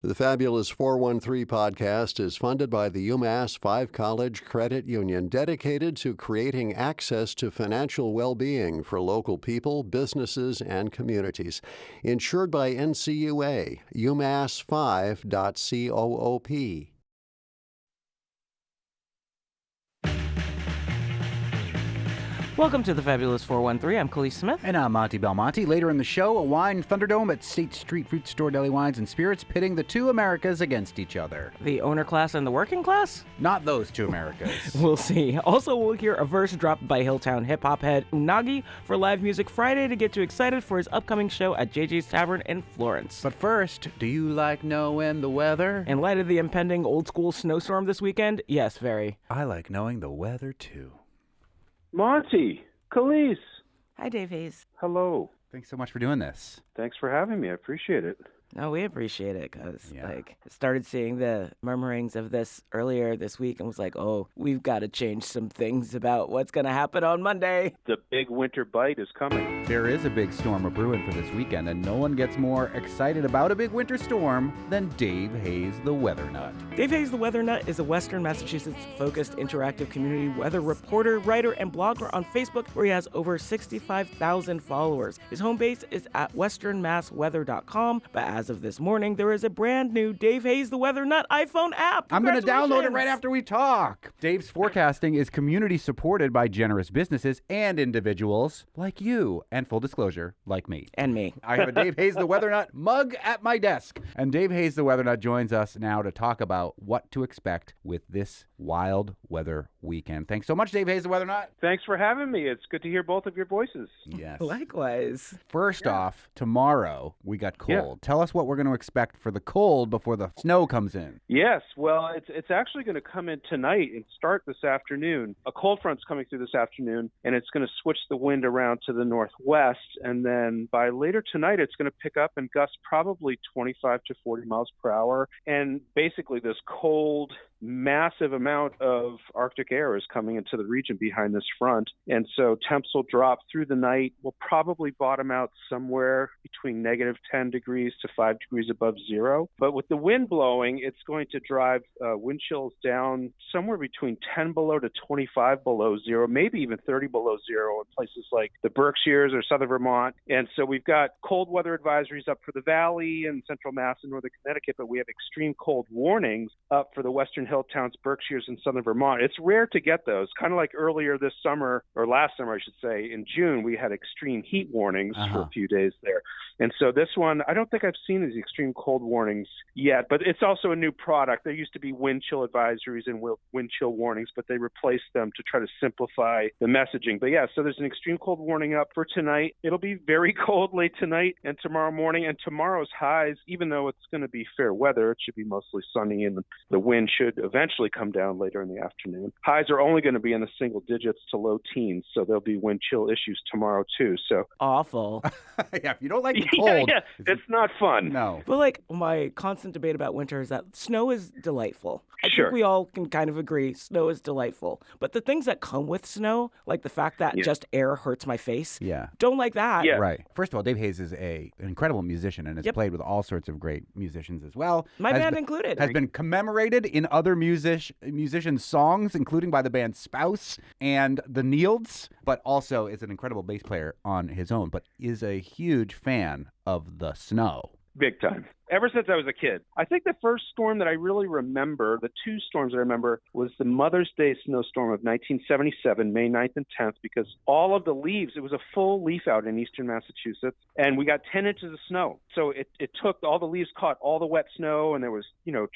The Fabulous 413 podcast is funded by the UMass 5 College Credit Union, dedicated to creating access to financial well-being for local people, businesses, and communities. Insured by NCUA, umass5.coop. Welcome to the Fabulous 413. I'm Khalees Smith. And I'm Monty Belmonte. Later in the show, a Wine Thunderdome at State Street Fruit Store, Deli Wines and Spirits, pitting the two Americas against each other. The owner class and the working class? Not those two Americas. We'll see. Also, we'll hear a verse dropped by Hilltown hip-hop head Unagi for Live Music Friday to get you excited for his upcoming show at JJ's Tavern in Florence. But first, do you like knowing the weather? In light of the impending old-school snowstorm this weekend, yes, very. I like knowing the weather, too. Monty, Khalees. Hi, Dave Hayes. Hello. Thanks so much for doing this. Thanks for having me. I appreciate it. No, we appreciate it because, I started seeing the murmurings of this earlier this week and was like, oh, we've got to change some things about what's going to happen on Monday. The big winter bite is coming. There is a big storm brewing for this weekend, and no one gets more excited about a big winter storm than Dave Hayes, the Weather Nut. Dave Hayes, the Weather Nut, is a Western Massachusetts-focused interactive community weather reporter, writer, and blogger on Facebook, where he has over 65,000 followers. His home base is at westernmassweather.com, but as of this morning, there is a brand new Dave Hayes, the Weather Nut iPhone app. I'm going to download it right after we talk. Dave's forecasting is community supported by generous businesses and individuals like you. And full disclosure, like me. And me. I have a Dave Hayes, the Weather Nut mug at my desk. And Dave Hayes, the Weather Nut, joins us now to talk about what to expect with this wild weather weekend. Thanks so much, Dave Hayes, the Weather Nut. Thanks for having me. It's good to hear both of your voices. Yes. Likewise. First off, tomorrow we got cold. Yeah. Tell us what we're going to expect for the cold before the snow comes in. Yes, well, it's actually going to come in tonight and start this afternoon. A cold front's coming through this afternoon, and it's going to switch the wind around to the northwest, and then by later tonight, it's going to pick up and gust probably 25 to 40 miles per hour, and basically this cold, massive amount of Arctic air is coming into the region behind this front, and so temps will drop through the night. We'll probably bottom out somewhere between negative 10 degrees to 5 degrees above zero. But with the wind blowing, it's going to drive wind chills down somewhere between 10 below to 25 below zero, maybe even 30 below zero in places like the Berkshires or southern Vermont. And so we've got cold weather advisories up for the Valley and central Mass and northern Connecticut, but we have extreme cold warnings up for the western hill towns, Berkshires, and southern Vermont. It's rare to get those. Kind of like earlier this summer, or last summer, I should say, in June, we had extreme heat warnings for a few days there. And so this one, I don't think I've seen these extreme cold warnings yet, but it's also a new product. There used to be wind chill advisories and wind chill warnings, but they replaced them to try to simplify the messaging. But yeah, so there's an extreme cold warning up for tonight. It'll be very cold late tonight and tomorrow morning, and tomorrow's highs, even though it's going to be fair weather, it should be mostly sunny, and the wind should eventually come down later in the afternoon. Highs are only going to be in the single digits to low teens, so there'll be wind chill issues tomorrow too. So awful. Yeah, if you don't like the cold. Yeah, it's not fun. No. But my constant debate about winter is that snow is delightful. I Sure. think we all can kind of agree snow is delightful. But the things that come with snow, like the fact that just air hurts my face, don't like that. Yeah. Right. First of all, Dave Hayes is an incredible musician and has played with all sorts of great musicians as well. My band included. Has been commemorated in other musicians' songs, including by the band Spouse and the Nields, but also is an incredible bass player on his own, but is a huge fan of the snow. Big time. Ever since I was a kid. I think the first storm that I really remember, the two storms I remember, was the Mother's Day snowstorm of 1977, May 9th and 10th, because all of the leaves, it was a full leaf out in eastern Massachusetts, and we got 10 inches of snow. So it took, all the leaves caught all the wet snow, and there was,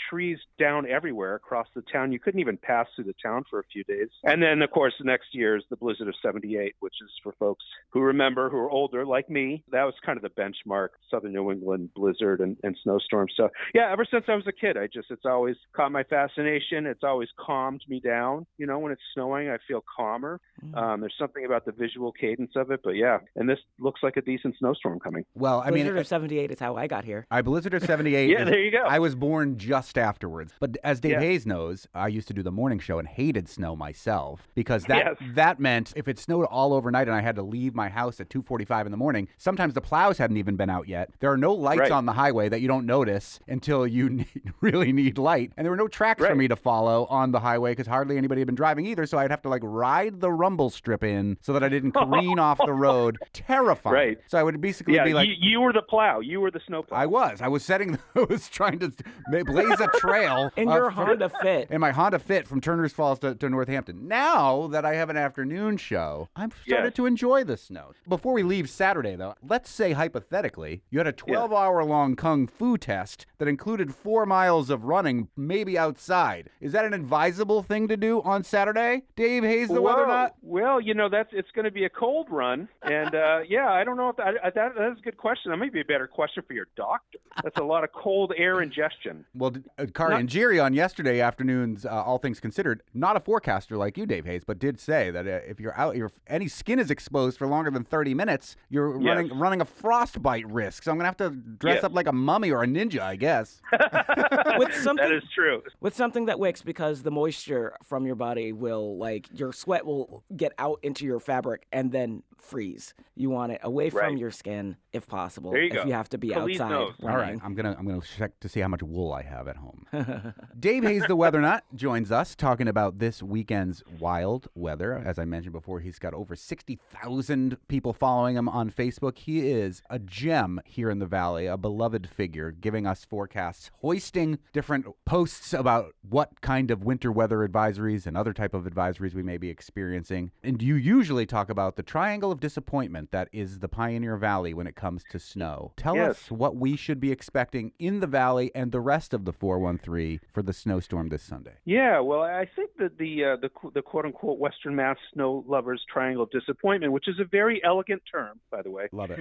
trees down everywhere across the town. You couldn't even pass through the town for a few days. And then, of course, the next year is the blizzard of 78, which is for folks who remember, who are older, like me. That was kind of the benchmark, southern New England blizzard and snowstorm. So yeah, ever since I was a kid, it's always caught my fascination. It's always calmed me down. When it's snowing, I feel calmer. There's something about the visual cadence of it, but yeah. And this looks like a decent snowstorm coming. Well, I mean, Blizzard of 78 is how I got here. Blizzard of 78. Yeah, there you go. I was born just afterwards. But as Dave Hayes knows, I used to do the morning show and hated snow myself because that meant if it snowed all overnight and I had to leave my house at 2:45 in the morning, sometimes the plows hadn't even been out yet. There are no lights on the highway that you don't don't notice until you really need light. And there were no tracks for me to follow on the highway because hardly anybody had been driving either. So I'd have to like ride the rumble strip in so that I didn't careen off the road. Terrifying. Right. So I would basically be like, you were the plow. You were the snowplow. I was trying to blaze a trail in your Honda Fit. In my Honda Fit from Turner's Falls to Northampton. Now that I have an afternoon show, I've started to enjoy the snow. Before we leave Saturday, though, let's say hypothetically, you had a 12-hour-long kung fu test that included 4 miles of running, maybe outside. Is that an advisable thing to do on Saturday, Dave Hayes, the weather not? Well, it's going to be a cold run, and I don't know if that is a good question. That might be a better question for your doctor. That's a lot of cold air ingestion. Well, Kari and Jiri on yesterday afternoon's All Things Considered, not a forecaster like you, Dave Hayes, but did say that if you're out, any skin is exposed for longer than 30 minutes, you're running a frostbite risk. So I'm going to have to dress up like a mummy or a ninja, I guess. That is true. With something that wicks, because the moisture from your body will, your sweat will get out into your fabric and then freeze. You want it away from your skin if possible. There you go. If you have to be outside running. All right, I'm gonna check to see how much wool I have at home. Dave Hayes, the weather nut, joins us talking about this weekend's wild weather. As I mentioned before, he's got over 60,000 people following him on Facebook. He is a gem here in the Valley, a beloved figure, giving us forecasts, hoisting different posts about what kind of winter weather advisories and other type of advisories we may be experiencing. And you usually talk about the triangle of disappointment that is the Pioneer Valley when it comes to snow. Tell us what we should be expecting in the Valley and the rest of the 413 for the snowstorm this Sunday. Yeah, well, I think that the quote-unquote Western Mass snow lovers triangle of disappointment, which is a very elegant term, by the way. Love it.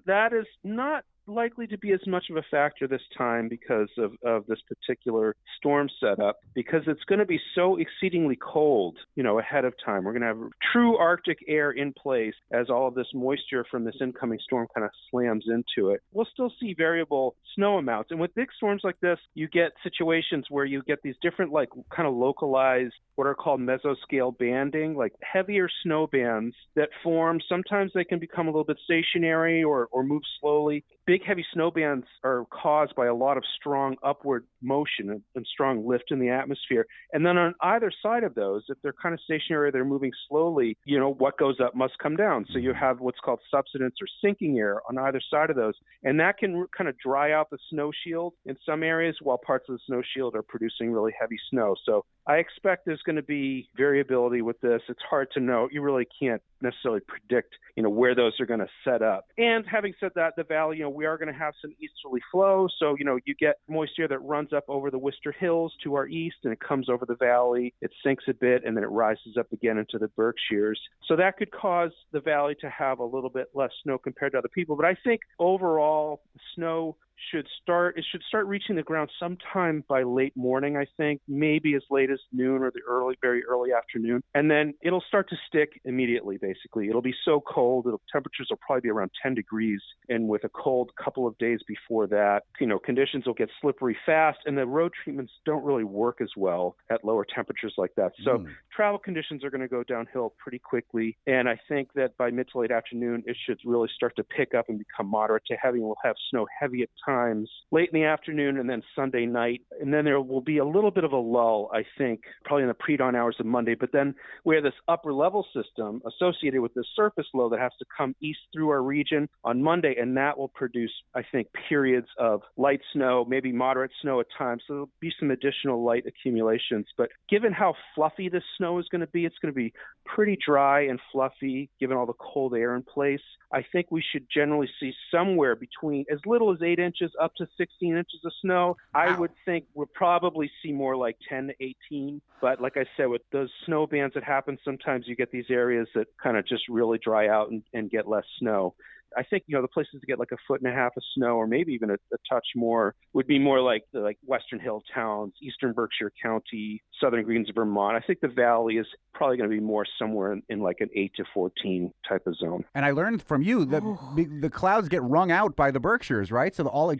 That is not likely to be as much of a factor this time because of this particular storm setup, because it's going to be so exceedingly cold, ahead of time. We're going to have true Arctic air in place as all of this moisture from this incoming storm kind of slams into it. We'll still see variable snow amounts. And with big storms like this, you get situations where you get these different, kind of localized, what are called mesoscale banding, like heavier snow bands that form. Sometimes they can become a little bit stationary or move slowly. Big, heavy snow bands are caused by a lot of strong upward motion and strong lift in the atmosphere. And then on either side of those, if they're kind of stationary, they're moving slowly, what goes up must come down. So you have what's called subsidence or sinking air on either side of those. And that can kind of dry out the snow shield in some areas while parts of the snow shield are producing really heavy snow. So I expect there's going to be variability with this. It's hard to know. You really can't necessarily predict, where those are going to set up. And having said that, the valley, we are going to have some easterly flow. So, you get moisture that runs up over the Worcester Hills to our east, and it comes over the valley. It sinks a bit, and then it rises up again into the Berkshires. So that could cause the valley to have a little bit less snow compared to other people. But I think overall, snow should start reaching the ground sometime by late morning, I think, maybe as late as noon or the very early afternoon. And then it'll start to stick immediately, basically. It'll be so cold, temperatures will probably be around 10 degrees. And with a cold couple of days before that, conditions will get slippery fast, and the road treatments don't really work as well at lower temperatures like that. So travel conditions are going to go downhill pretty quickly. And I think that by mid to late afternoon, it should really start to pick up and become moderate to heavy. We'll have snow heavy at times late in the afternoon and then Sunday night. And then there will be a little bit of a lull, I think, probably in the pre-dawn hours of Monday. But then we have this upper level system associated with this surface low that has to come east through our region on Monday. And that will produce, I think, periods of light snow, maybe moderate snow at times. So there'll be some additional light accumulations. But given how fluffy this snow is going to be, it's going to be pretty dry and fluffy, given all the cold air in place. I think we should generally see somewhere between as little as 8 inches up to 16 inches of snow. I would think we'll probably see more like 10 to 18. But like I said, with those snow bands that happen, sometimes you get these areas that kind of just really dry out and get less snow. I think, the places to get like a foot and a half of snow, or maybe even a touch more, would be more like the Western Hill towns, Eastern Berkshire County, Southern Greens of Vermont. I think the valley is probably going to be more somewhere in like an 8 to 14 type of zone. And I learned from you that the clouds get wrung out by the Berkshires, right? So all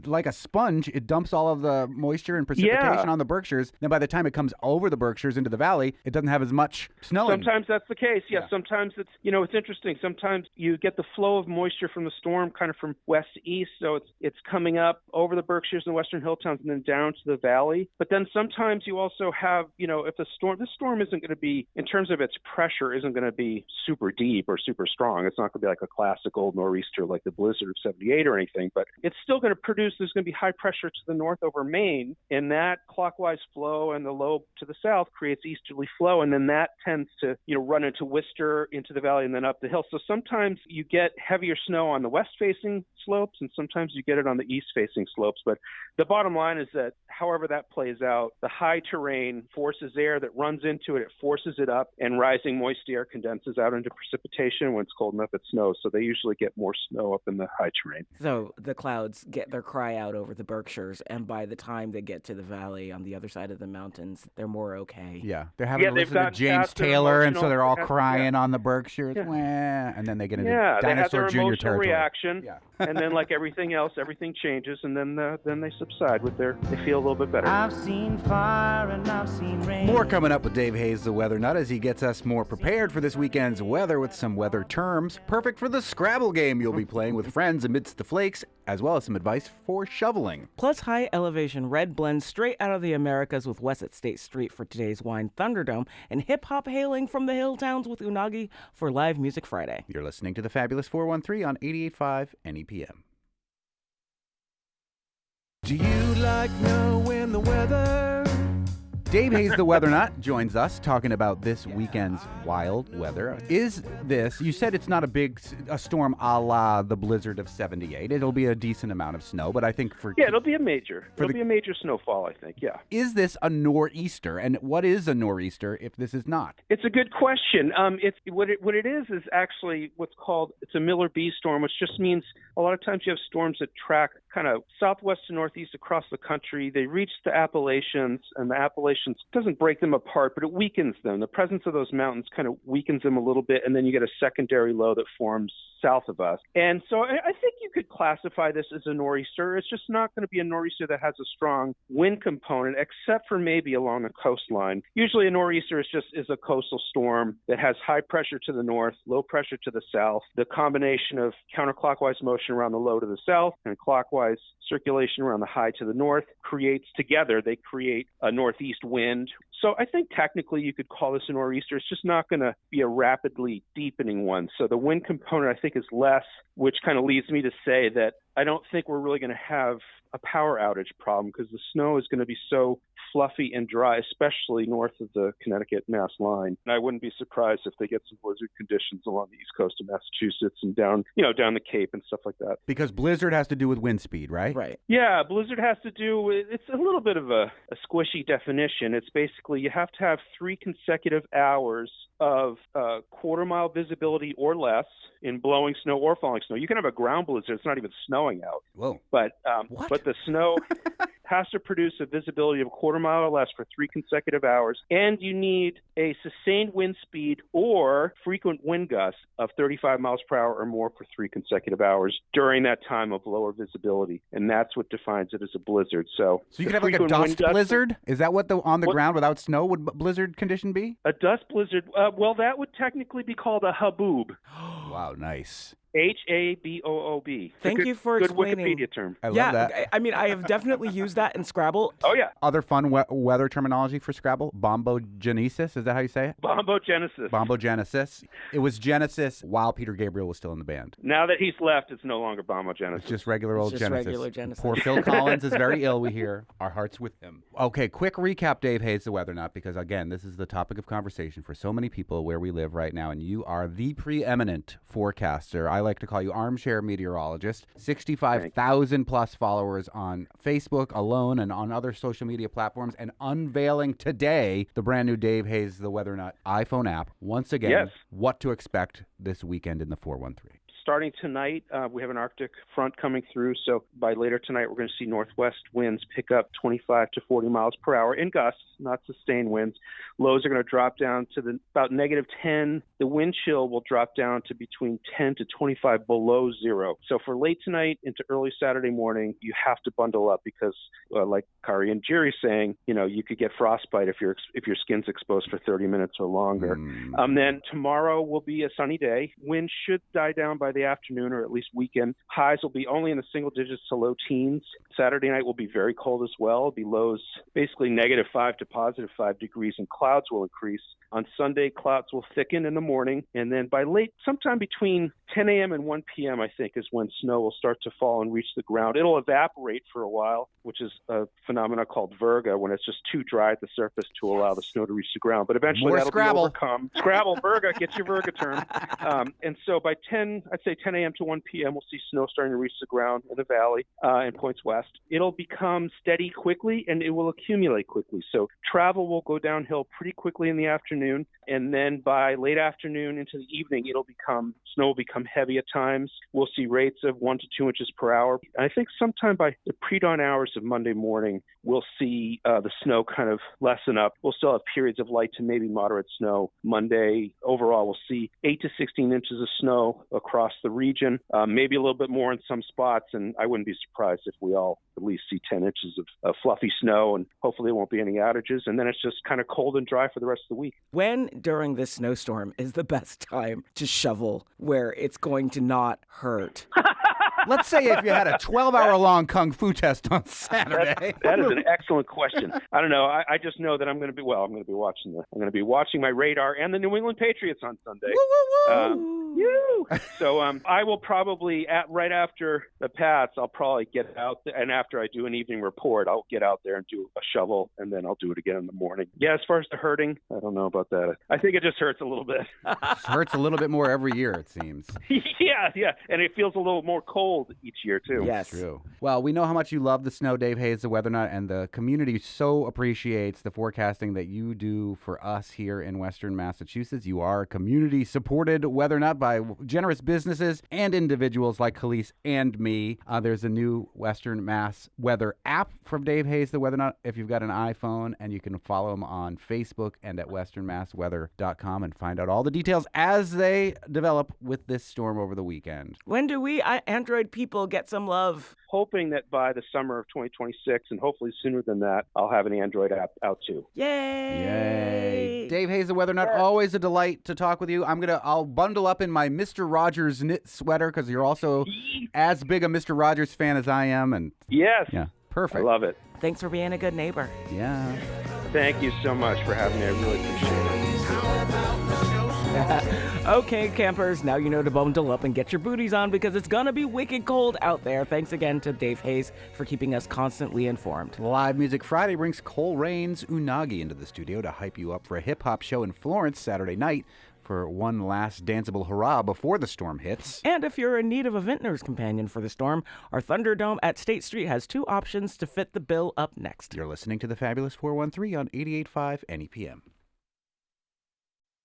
like a sponge, it dumps all of the moisture and precipitation on the Berkshires. Then by the time it comes over the Berkshires into the valley, it doesn't have as much snow. Sometimes that's the case. Yeah. Sometimes it's, it's interesting. Sometimes you get the flow of of moisture from the storm kind of from west to east. So it's coming up over the Berkshires and Western Hill Towns and then down to the valley. But then sometimes you also have, if this storm isn't going to be, in terms of its pressure, isn't going to be super deep or super strong. It's not going to be like a classic old nor'easter like the blizzard of 78 or anything, but it's still going to produce, there's going to be high pressure to the north over Maine, and that clockwise flow and the low to the south creates easterly flow, and then that tends to, run into Worcester, into the valley, and then up the hill. So sometimes you get heavier snow on the west-facing slopes, and sometimes you get it on the east-facing slopes. But the bottom line is that however that plays out, the high terrain forces air that runs into it, it forces it up, and rising moist air condenses out into precipitation. When it's cold enough, it snows. So they usually get more snow up in the high terrain. So the clouds get their cry out over the Berkshires, and by the time they get to the valley on the other side of the mountains, they're more okay. Yeah, they're having to listen to James Taylor, and so they're all crying on the Berkshires, and then they get into Dinosaur Jr. territory. Reaction, and then like everything else, everything changes, and then they subside they feel a little bit better. I've seen fire and I've seen rain. More coming up with Dave Hayes, the Weather Nut, as he gets us more prepared for this weekend's weather with some weather terms, perfect for the Scrabble game you'll be playing with friends amidst the flakes, as well as some advice for shoveling. Plus high elevation red blends straight out of the Americas with West at State Street for today's Wine Thunderdome, and hip hop hailing from the hill towns with Unagi for Live Music Friday. You're listening to the Fabulous 413 on 88.5 NEPM. Do you like knowing the weather? Dave Hayes, the Weather Nut, joins us talking about this weekend's wild weather. Is this, you said it's not a storm a la the blizzard of 78. It'll be a decent amount of snow, but I think it'll be a major. It'll be a major snowfall, I think, yeah. Is this a nor'easter? And what is a nor'easter if this is not? It's a good question. What it is actually what's called, it's a Miller-B storm, which just means a lot of times you have storms that track kind of southwest to northeast across the country. They reach the Appalachians, and the Appalachians doesn't break them apart, but it weakens them. The presence of those mountains kind of weakens them a little bit, and then you get a secondary low that forms south of us. And so I think you could classify this as a nor'easter. It's just not going to be a nor'easter that has a strong wind component, except for maybe along the coastline. Usually a nor'easter is a coastal storm that has high pressure to the north, low pressure to the south. The combination of counterclockwise motion around the low to the south and clockwise circulation around the high to the north they create a northeast wind. So I think technically you could call this a nor'easter. It's just not going to be a rapidly deepening one. So the wind component I think is less, which kind of leads me to say that I don't think we're really going to have a power outage problem because the snow is going to be so fluffy and dry, especially north of the Connecticut-Mass line. And I wouldn't be surprised if they get some blizzard conditions along the east coast of Massachusetts and down the Cape and stuff like that. Because blizzard has to do with wind speed, right? Right. Yeah, blizzard has to do with, it's a little bit of a squishy definition. It's basically you have to have 3 consecutive hours of quarter-mile visibility or less in blowing snow or falling snow. You can have a ground blizzard. It's not even snowing out. Whoa. But the snow has to produce a visibility of a quarter mile or less for 3 consecutive hours, and you need a sustained wind speed or frequent wind gusts of 35 miles per hour or more for 3 consecutive hours during that time of lower visibility, and that's what defines it as a blizzard. So you could have like a dust blizzard? Is that what on the ground without snow would blizzard condition be? A dust blizzard, well, that would technically be called a haboob. Wow, nice. Haboob. Thank you for explaining. Good Wikipedia term. I love that. I mean, I have definitely used that in Scrabble. Oh, yeah. Other fun weather terminology for Scrabble? Bombogenesis, is that how you say it? Bombogenesis. Bombogenesis. It was Genesis while Peter Gabriel was still in the band. Now that he's left, it's no longer Bombogenesis. It's just regular old Genesis. Regular Genesis. Poor Phil Collins is very ill, we hear. Our hearts with him. Okay, quick recap, Dave Hayes, the Weather Nut, because again, this is the topic of conversation for so many people where we live right now, and you are the preeminent forecaster. I like to call you armchair meteorologist. 65,000 plus followers on Facebook alone and on other social media platforms, and unveiling today the brand new Dave Hayes, the Weather Nut iPhone app. Once again, what to expect this weekend in the 413. Starting tonight, we have an Arctic front coming through, so by later tonight we're going to see northwest winds pick up 25 to 40 miles per hour in gusts, not sustained winds. Lows are going to drop down to about -10. The wind chill will drop down to between 10 to 25 below zero. So for late tonight into early Saturday morning, you have to bundle up because, like Kari and Jerry saying, you could get frostbite if your skin's exposed for 30 minutes or longer. Then tomorrow will be a sunny day. Wind should die down by the afternoon, or at least weekend. Highs will be only in the single digits to low teens. Saturday night will be very cold as well. It'll be lows basically -5 to +5 degrees, and clouds will increase. On Sunday, clouds will thicken in the morning, and then by sometime between 10 a.m. and 1 p.m., I think, is when snow will start to fall and reach the ground. It'll evaporate for a while, which is a phenomenon called virga, when it's just too dry at the surface to allow the snow to reach the ground. But eventually More that'll Scrabble. be overcome. Scrabble, virga, get your virga term. And so by 10 a.m. to 1 p.m., we'll see snow starting to reach the ground in the valley and points west. It'll become steady quickly, and it will accumulate quickly. So travel will go downhill pretty quickly in the afternoon, and then by late afternoon into the evening, snow will become heavy at times. We'll see rates of 1 to 2 inches per hour. I think sometime by the pre-dawn hours of Monday morning, we'll see the snow kind of lessen up. We'll still have periods of light to maybe moderate snow. Monday, overall, we'll see 8 to 16 inches of snow across the region, maybe a little bit more in some spots, and I wouldn't be surprised if we all at least see 10 inches of fluffy snow, and hopefully there won't be any outages, and then it's just kind of cold and dry for the rest of the week. When during this snowstorm is the best time to shovel where it's going to not hurt? Let's say if you had a 12-hour-long kung fu test on Saturday. That is an excellent question. I don't know. I just know that I'm going to be watching my radar and the New England Patriots on Sunday. So I will probably right after the Pats, I'll probably get out there, and after I do an evening report, I'll get out there and do a shovel, and then I'll do it again in the morning. Yeah, as far as the hurting, I don't know about that. I think it just hurts a little bit. Hurts a little bit more every year, it seems. Yeah, and it feels a little more cold each year too. Yes. True. Well, we know how much you love the snow, Dave Hayes, the weather nut, and the community so appreciates the forecasting that you do for us here in Western Massachusetts. You are a community-supported weather nut by generous businesses and individuals like Khalees and me. There's a new Western Mass weather app from Dave Hayes, the weather nut, if you've got an iPhone, and you can follow him on Facebook and at westernmassweather.com and find out all the details as they develop with this storm over the weekend. When do we Android people get some love? Hoping that by the summer of 2026, and hopefully sooner than that, I'll have an Android app out too. Yay! Dave Hayes, the weather nut, always a delight to talk with you. I'll bundle up in my Mr. Rogers knit sweater because you're also as big a Mr. Rogers fan as I am. And yes, yeah, perfect. I love it. Thanks for being a good neighbor. Yeah. Thank you so much for having me. I really appreciate it. Okay, campers, now you know to bundle up and get your booties on because it's gonna be wicked cold out there. Thanks again to Dave Hayes for keeping us constantly informed. Live Music Friday brings Cole Rain's Unagi into the studio to hype you up for a hip-hop show in Florence Saturday night for one last danceable hurrah before the storm hits. And if you're in need of a vintner's companion for the storm, our Thunderdome at State Street has 2 options to fit the bill up next. You're listening to the Fabulous 413 on 88.5 NEPM.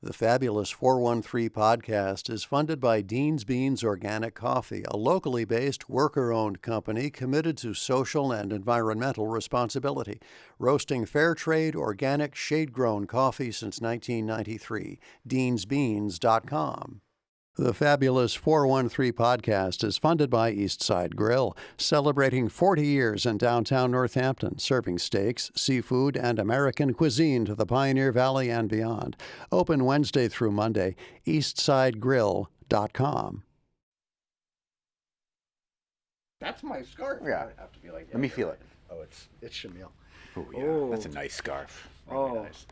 The Fabulous 413 podcast is funded by Dean's Beans Organic Coffee, a locally based, worker-owned company committed to social and environmental responsibility, roasting fair trade, organic, shade-grown coffee since 1993. DeansBeans.com. The Fabulous 413 podcast is funded by Eastside Grill, celebrating 40 years in downtown Northampton, serving steaks, seafood, and American cuisine to the Pioneer Valley and beyond. Open Wednesday through Monday, eastsidegrill.com. That's my scarf. Yeah. I have to be like, Let me feel it. Oh, it's Shamil. Oh, yeah. Oh. That's a nice scarf. Really nice.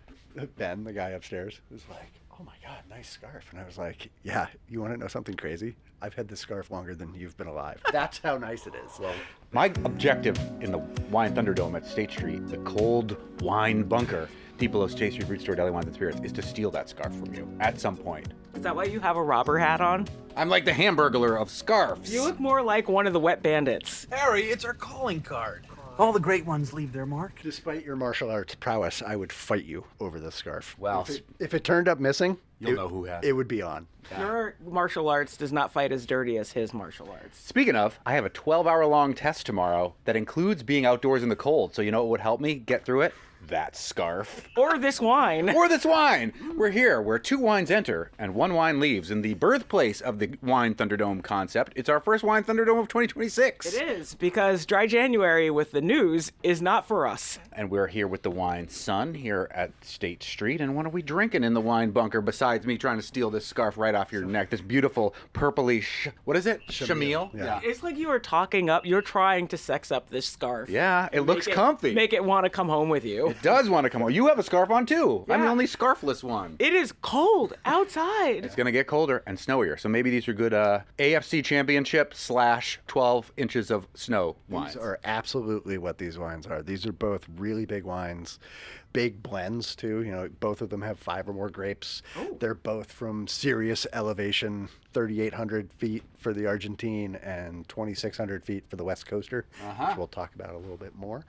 Ben, the guy upstairs, was like, "Oh my God, nice scarf." And I was like, "Yeah, you want to know something crazy? I've had this scarf longer than you've been alive." That's how nice it is. Well, My objective in the Wine Thunderdome at State Street, the cold wine bunker, Depot State Street Root Store, Deli, Wines and Spirits, is to steal that scarf from you at some point. Is that why you have a robber hat on? I'm like the Hamburglar of scarves. You look more like one of the wet bandits. Harry, it's our calling card. All the great ones leave their mark. despite your martial arts prowess, I would fight you over this scarf. Well, if it turned up missing, you'll know who has it would be on. Your martial arts does not fight as dirty as his martial arts. Speaking of, I have a 12-hour-long test tomorrow that includes being outdoors in the cold. So you know what would help me get through it? that scarf. Or this wine. Or this wine. We're here where 2 wines enter and 1 wine leaves in the birthplace of the Wine Thunderdome concept. It's our first Wine Thunderdome of 2026. It is, because Dry January with the news is not for us. And we're here with the Wine Sun here at State Street. And what are we drinking in the wine bunker besides me trying to steal this scarf right off your neck? This beautiful purpley, what is it? Chamille? Yeah. It's like you are talking up, you're trying to sex up this scarf. Yeah, it looks comfy. Make it want to come home with you. It does want to come on. You have a scarf on too. I'm the Yeah. only scarfless one. It is cold outside. It's going to get colder and snowier. So maybe these are good AFC championship / 12 inches of snow wines. These are absolutely what these wines are. These are both really big wines, big blends too. You know, both of them have 5 or more grapes. Oh. They're both from serious elevation, 3,800 feet for the Argentine and 2,600 feet for the West Coaster, which we'll talk about a little bit more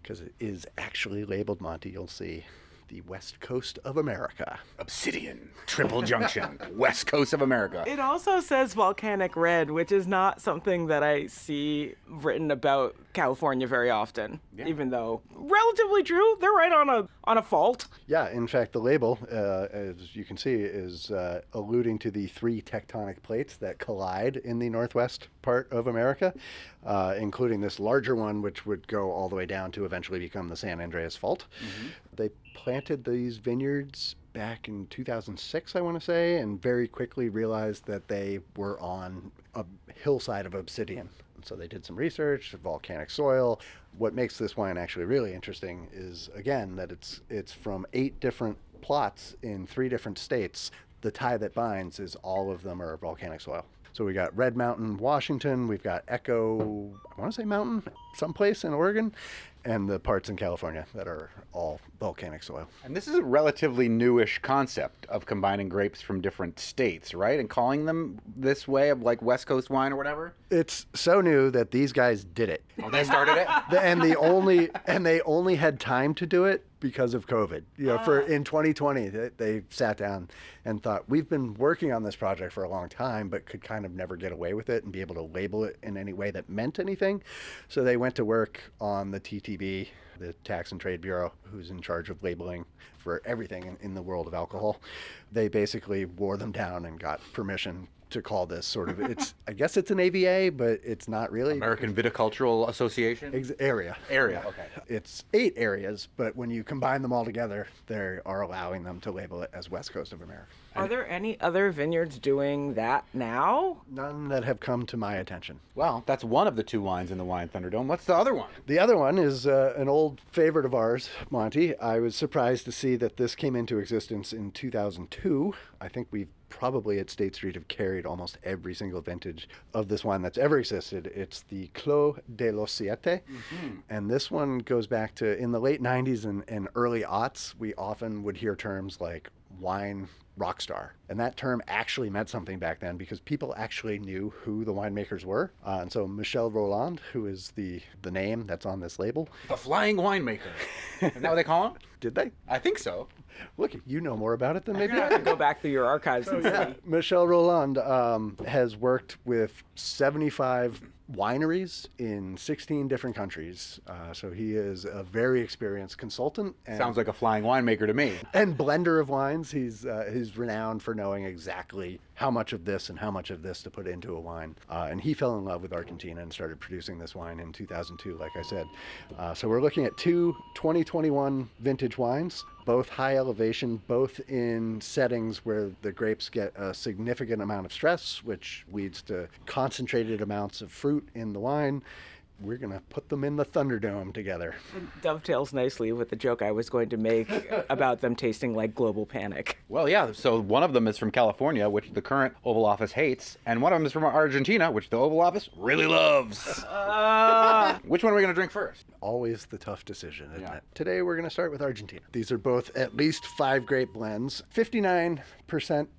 because it is actually labeled, Monty, you'll see, the West Coast of America. Obsidian, Triple Junction, West Coast of America. It also says volcanic red, which is not something that I see written about California very often, even though relatively true. They're right on a fault. Yeah, in fact, the label, as you can see, is alluding to the 3 tectonic plates that collide in the northwest part of America, including this larger one, which would go all the way down to eventually become the San Andreas Fault. They planted these vineyards back in 2006, I want to say, and very quickly realized that they were on a hillside of obsidian. So they did some research, volcanic soil. What makes this wine actually really interesting is, again, that it's from 8 different plots in 3 different states. The tie that binds is all of them are volcanic soil. So we got Red Mountain, Washington. We've got Echo, I want to say Mountain, someplace in Oregon, and the parts in California that are all volcanic soil. And this is a relatively newish concept of combining grapes from different states, right? And calling them this way of like West Coast wine or whatever? It's so new that these guys did it. Oh, they started it? And they only had time to do it because of COVID. You know, in 2020, they sat down and thought, we've been working on this project for a long time, but could kind of never get away with it and be able to label it in any way that meant anything. So they went to work on the TTB, the Tax and Trade Bureau, who's in charge of labeling for everything in the world of alcohol. They basically wore them down and got permission to call this sort of, I guess it's an AVA, but it's not really. American Viticultural Association? Area. Okay. It's 8 areas, but when you combine them all together, they are allowing them to label it as West Coast of America. Are there any other vineyards doing that now? None that have come to my attention. Well, that's one of the 2 wines in the Wine Thunderdome. What's the other one? The other one is an old favorite of ours, Monty. I was surprised to see that this came into existence in 2002. I think we've probably at State Street have carried almost every single vintage of this wine that's ever existed. It's the Clos de los Siete. And this one goes back to in the late 90s and early aughts, we often would hear terms like wine rock star. And that term actually meant something back then because people actually knew who the winemakers were. And so Michel Rolland, who is the name that's on this label. The Flying Winemaker. Isn't that what they call him? Did they? I think so. Look, you know more about it than maybe You I have to do. go back through your archives and see. Michel Rolland has worked with 75 wineries in 16 different countries. So he is a very experienced consultant. And, Sounds like a flying winemaker to me. and blender of wines. He's renowned for knowing exactly how much of this and how much of this to put into a wine. And he fell in love with Argentina and started producing this wine in 2002, like I said. So we're looking at 2 2021 vintage wines, both high elevation, both in settings where the grapes get a significant amount of stress, which leads to concentrated amounts of fruit in the wine. We're going to put them in the Thunderdome together. It dovetails nicely with the joke I was going to make about them tasting like global panic. Well, yeah, so one of them is from California, which the current Oval Office hates, and one of them is from Argentina, which the Oval Office really loves. Which one are we going to drink first? Always the tough decision, isn't Yeah. it? Today we're going to start with Argentina. These are both at least 5 grape blends, 59%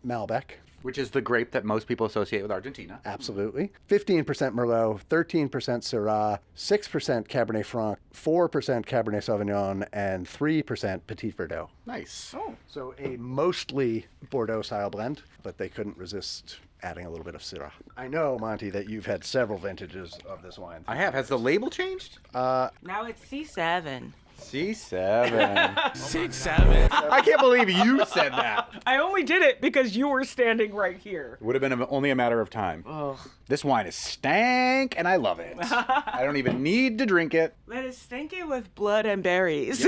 Malbec. Which is the grape that most people associate with Argentina. Absolutely. 15% Merlot, 13% Syrah, 6% Cabernet Franc, 4% Cabernet Sauvignon, and 3% Petit Verdot. Nice. So a mostly Bordeaux style blend, but they couldn't resist adding a little bit of Syrah. I know, Monty, that you've had several vintages of this wine. I have. Has the label changed? Now it's C7. C7. 6-7. I can't believe you said that. I only did it because you were standing right here. Would have been only a matter of time. Ugh. This wine is stank, and I love it. I don't even need to drink it. That is stinky with blood and berries.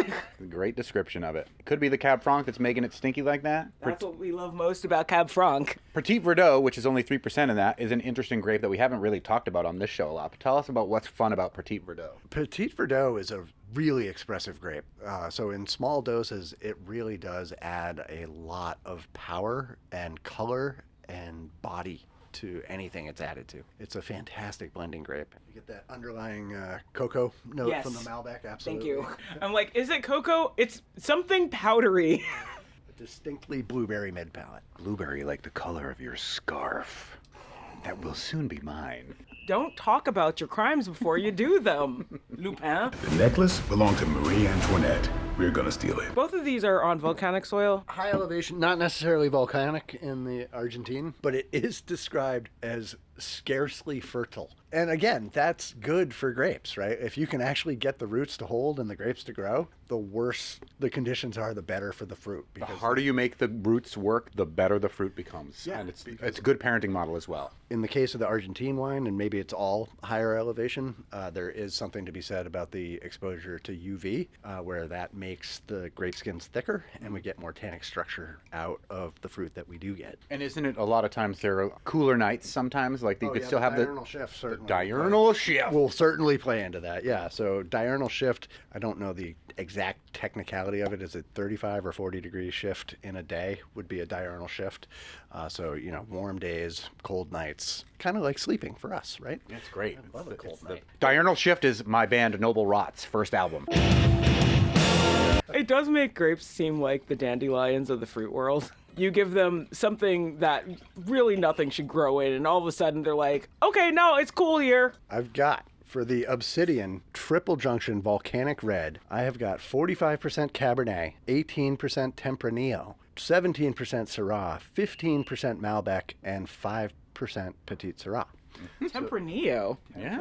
Great description of it. Could be the Cab Franc that's making it stinky like that. That's what we love most about Cab Franc. Petit Verdot, which is only 3% in that, is an interesting grape that we haven't really talked about on this show a lot. But tell us about what's fun about Petit Verdot. Petit Verdot is a really expressive grape. So in small doses, it really does add a lot of power and color and body to anything it's added to. It's a fantastic blending grape. You get that underlying cocoa note from the Malbec, absolutely. Thank you. I'm like, is it cocoa? It's something powdery. A distinctly blueberry mid-palate. Blueberry like the color of your scarf. That will soon be mine. Don't talk about your crimes before you do them, Lupin. The necklace belonged to Marie Antoinette. We're gonna steal it. Both of these are on volcanic soil. High elevation, not necessarily volcanic in the Argentine, but it is described as scarcely fertile. And again, that's good for grapes, right? If you can actually get the roots to hold and the grapes to grow, the worse the conditions are, the better for the fruit. The harder you make the roots work, the better the fruit becomes. Yeah, and it's a good parenting model as well. In the case of the Argentine wine, and maybe it's all higher elevation, there is something to be said about the exposure to UV, where that makes the grape skins thicker, and we get more tannic structure out of the fruit that we do get. And isn't it a lot of times there are cooler nights sometimes? Like you could still have diurnal shift, certainly. Diurnal shift will certainly play into that, yeah. So diurnal shift, I don't know the exact technicality of it. Is it 35 or 40 degree shift in a day would be a diurnal shift. So, warm days, cold nights, kind of like sleeping for us, right? That's great. I love a cold night. Diurnal Shift is my band Noble Rot's first album. It does make grapes seem like the dandelions of the fruit world. You give them something that really nothing should grow in, and all of a sudden they're like, okay, no, it's cool here. I've got, for the Obsidian Triple Junction Volcanic Red, I have got 45% Cabernet, 18% Tempranillo, 17% Syrah, 15% Malbec, and 5% Petit Syrah. Tempranillo. Yeah,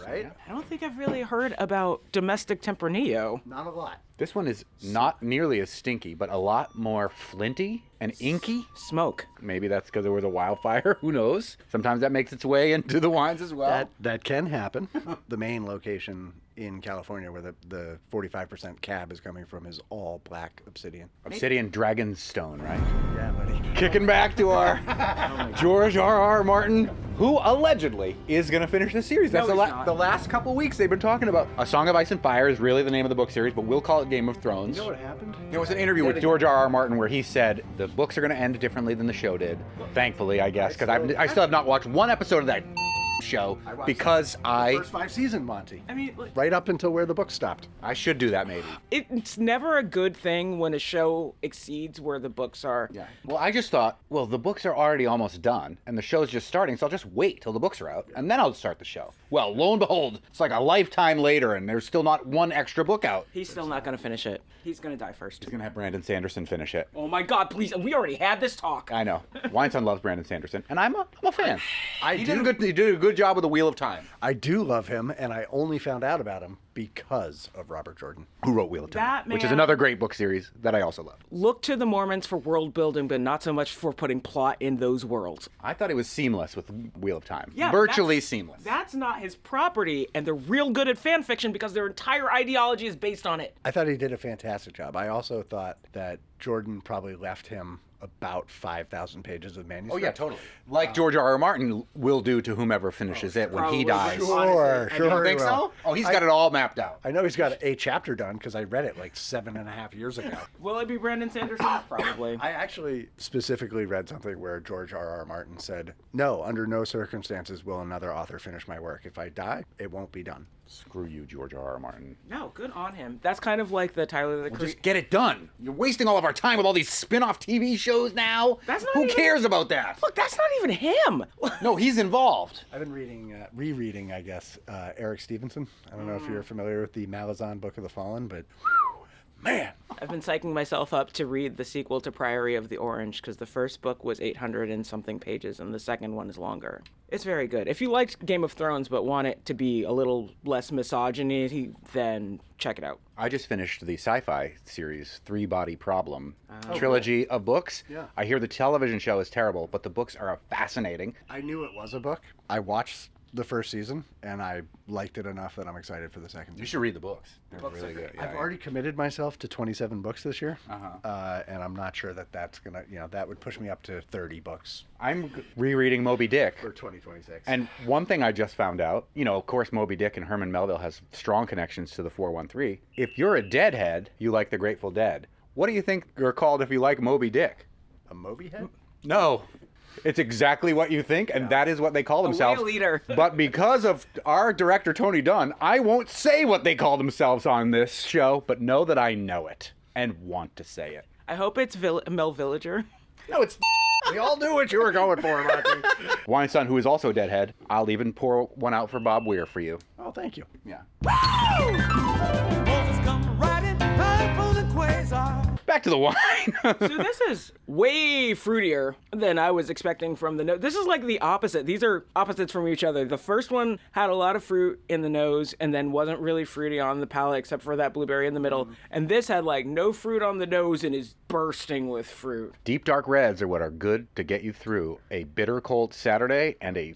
right? I don't think I've really heard about domestic Tempranillo. Not a lot. This one is not nearly as stinky, but a lot more flinty and inky. Smoke. Maybe that's because there was a wildfire. Who knows? Sometimes that makes its way into the wines as well. That can happen. The main location in California where the 45% cab is coming from is all black obsidian. Obsidian Dragonstone, right? Yeah, buddy. Kicking back to our George R.R. Martin, who allegedly is going to finish the series. That's No, he's not. the last couple weeks they've been talking about. A Song of Ice and Fire is really the name of the book series, but we'll call it Game of Thrones. You know what happened? There was an interview with George R.R. Martin where he said the books are going to end differently than the show did. Thankfully, I guess, because I still have not watched one episode of that show because the first 5 seasons, Monty. I mean, like, Right up until where the book stopped. I should do that maybe. it's never a good thing when a show exceeds where the books are. Yeah. Well, I just thought, well, the books are already almost done, and the show's just starting, so I'll just wait till the books are out, and then I'll start the show. Well, lo and behold, it's like a lifetime later, and there's still not one extra book out. He's still not going to finish it. He's going to die first. He's gonna have Brandon Sanderson finish it. Oh my God, please. We already had this talk. I know. Weinstein loves Brandon Sanderson, and I'm a fan. He do. did a good job with the Wheel of Time. I do love him, and I only found out about him because of Robert Jordan. Who wrote Wheel of Time? That which is man- another great book series that I also love. Look to the Mormons for world building, but not so much for putting plot in those worlds. I thought it was seamless with Wheel of Time. Yeah, Virtually that's- seamless. That's not his property, and they're real good at fan fiction because their entire ideology is based on it. I thought he did a fantastic job. I also thought that Jordan probably left him about 5,000 pages of manuscript. Oh, yeah, totally. Like George R.R. Martin will do to whomever finishes it when he Probably. dies. Sure, You don't think so? Oh, he's got it all mapped out. I know he's got a chapter done because I read it like 7.5 years ago. Will it be Brandon Sanderson? Probably. I actually specifically read something where George R.R. Martin said, no, under no circumstances will another author finish my work. If I die, it won't be done. Screw you, George R.R. Martin. No, good on him. That's kind of like the Tyler the Just get it done. You're wasting all of our time with all these spin-off TV shows now. That's not Who even- cares about that? Look, that's not even him. No, he's involved. I've been rereading, I guess, Eric Stevenson. I don't know if you're familiar with the Malazan Book of the Fallen, but man. I've been psyching myself up to read the sequel to Priory of the Orange because the first book was 800 and something pages and the second one is longer. It's very good. If you liked Game of Thrones but want it to be a little less misogyny, then check it out. I just finished the sci-fi series Three Body Problem trilogy of books. Yeah. I hear the television show is terrible, but the books are fascinating. I knew it was a book. I watched the first season, and I liked it enough that I'm excited for the second season. You should read the books. They're really good. I've already committed myself to 27 books this year, and I'm not sure that that's going to, that would push me up to 30 books I'm rereading Moby Dick. for 2026. And one thing I just found out, of course, Moby Dick and Herman Melville has strong connections to the 413. If you're a Deadhead, you like the Grateful Dead. What do you think you're called if you like Moby Dick? A Moby head? No. It's exactly what you think, and that is what they call themselves. whale eater. But because of our director, Tony Dunn, I won't say what they call themselves on this show, but know that I know it and want to say it. I hope it's Mel Villager. No, it's... We all knew what you were going for, Marky. Wine Son, who is also a Deadhead. I'll even pour one out for Bob Weir for you. Oh, thank you. Yeah. Moses come riding high upon the quasar. Back to the wine. So this is way fruitier than I was expecting from the nose. This is like the opposite. These are opposites from each other. The first one had a lot of fruit in the nose and then wasn't really fruity on the palate except for that blueberry in the middle. And this had like no fruit on the nose and is bursting with fruit. Deep dark reds are what are good to get you through a bitter cold Saturday and a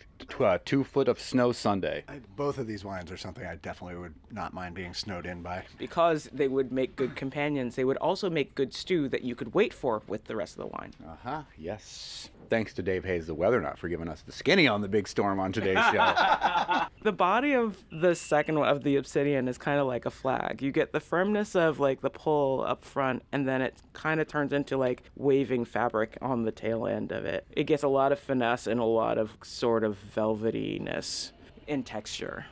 2 foot of snow Sunday. Both of these wines are something I definitely would not mind being snowed in by. Because they would make good companions, they would also make good stew that you could wait for with the rest of the wine. Yes. Thanks to Dave Hayes, the weather not for giving us the skinny on the big storm on today's show. The body of the second one of the Obsidian is kind of like a flag. You get the firmness of like the pull up front, and then it kind of turns into like waving fabric on the tail end of it. It gets a lot of finesse and a lot of sort of velvetyness in texture.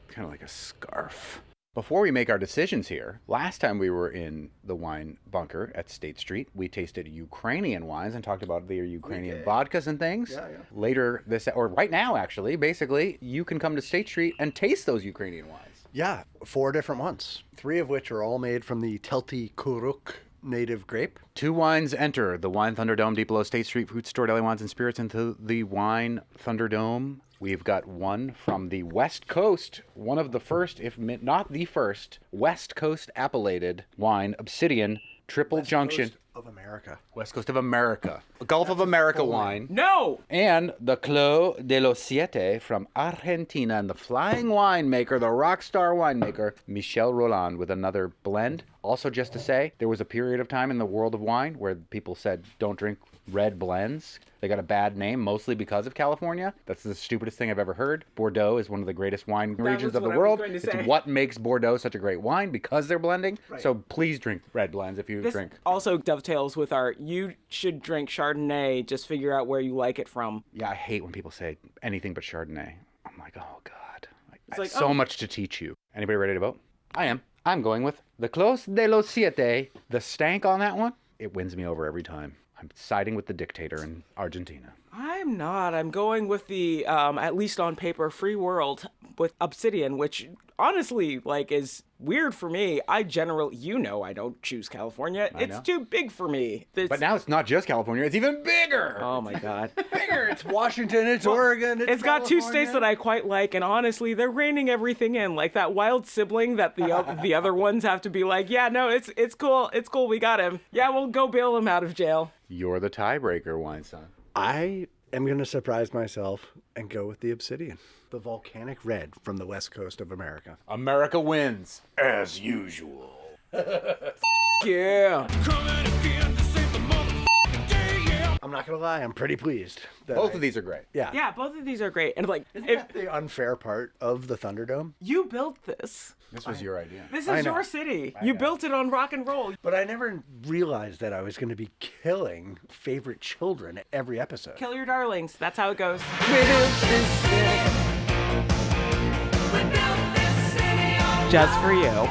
Kind of like a scarf. Before we make our decisions here, last time we were in the wine bunker at State Street, we tasted Ukrainian wines and talked about their Ukrainian vodkas and things. Yeah. Later or right now actually, basically, you can come to State Street and taste those Ukrainian wines. Yeah, 4 different ones, 3 of which are all made from the Telti Kuruk native grape. 2 wines enter the Wine Thunderdome deep below State Street Fruit Store, Deli Wines and Spirits into the Wine Thunderdome. We've got one from the West Coast, one of the first, if not the first, West Coast appellated wine, Obsidian, Triple Junction. Coast of America. West Coast of America. A Gulf of America wine. No! And the Clos de los Siete from Argentina and the flying winemaker, the rock star winemaker, Michel Roland, with another blend. Also, just to say, there was a period of time in the world of wine where people said, don't drink red blends. They got a bad name, mostly because of California. That's the stupidest thing I've ever heard. Bordeaux is one of the greatest wine regions of the world. It's what makes Bordeaux such a great wine, because they're blending. Right. So please drink red blends if you drink. Also dovetails with our, you should drink Chardonnay, just figure out where you like it from. Yeah, I hate when people say anything but Chardonnay. I'm like, oh God. I have like, so much to teach you. Anybody ready to vote? I am. I'm going with the Clos de los Siete. The stank on that one, it wins me over every time. I'm siding with the dictator in Argentina. I'm not. I'm going with the, at least on paper, free world with Obsidian, which honestly, is weird for me. I generally, I don't choose California. It's too big for me. But now it's not just California. It's even bigger. Oh, my God. Bigger. It's Washington. It's Oregon. It's got 2 states that I quite like, and honestly, they're reining everything in. Like that wild sibling that the other ones have to be like, yeah, no, it's cool. It's cool. We got him. Yeah, we'll go bail him out of jail. You're the tiebreaker, Wine Son. I am going to surprise myself and go with the Obsidian, the volcanic red from the West Coast of America. America wins, as usual. Yeah. Coming again to save the motherfucking day, yeah. I'm not going to lie, I'm pretty pleased. Both of these are great. Yeah. Yeah, both of these are great. And Isn't that the unfair part of the Thunderdome? you built this. This was your idea. This I is know. your city. You built it on rock and roll. But I never realized that I was going to be killing favorite children every episode. Kill your darlings. That's how it goes. Just for you.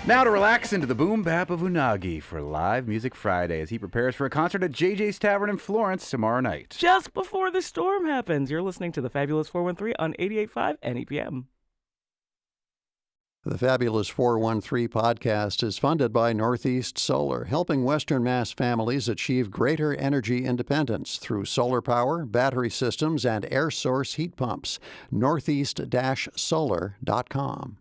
Now to relax into the boom bap of Unagi for Live Music Friday as he prepares for a concert at JJ's Tavern in Florence tomorrow night. Just before the storm happens. You're listening to the Fabulous 413 on 88.5 NEPM. The Fabulous 413 podcast is funded by Northeast Solar, helping Western Mass families achieve greater energy independence through solar power, battery systems, and air source heat pumps. Northeast-solar.com.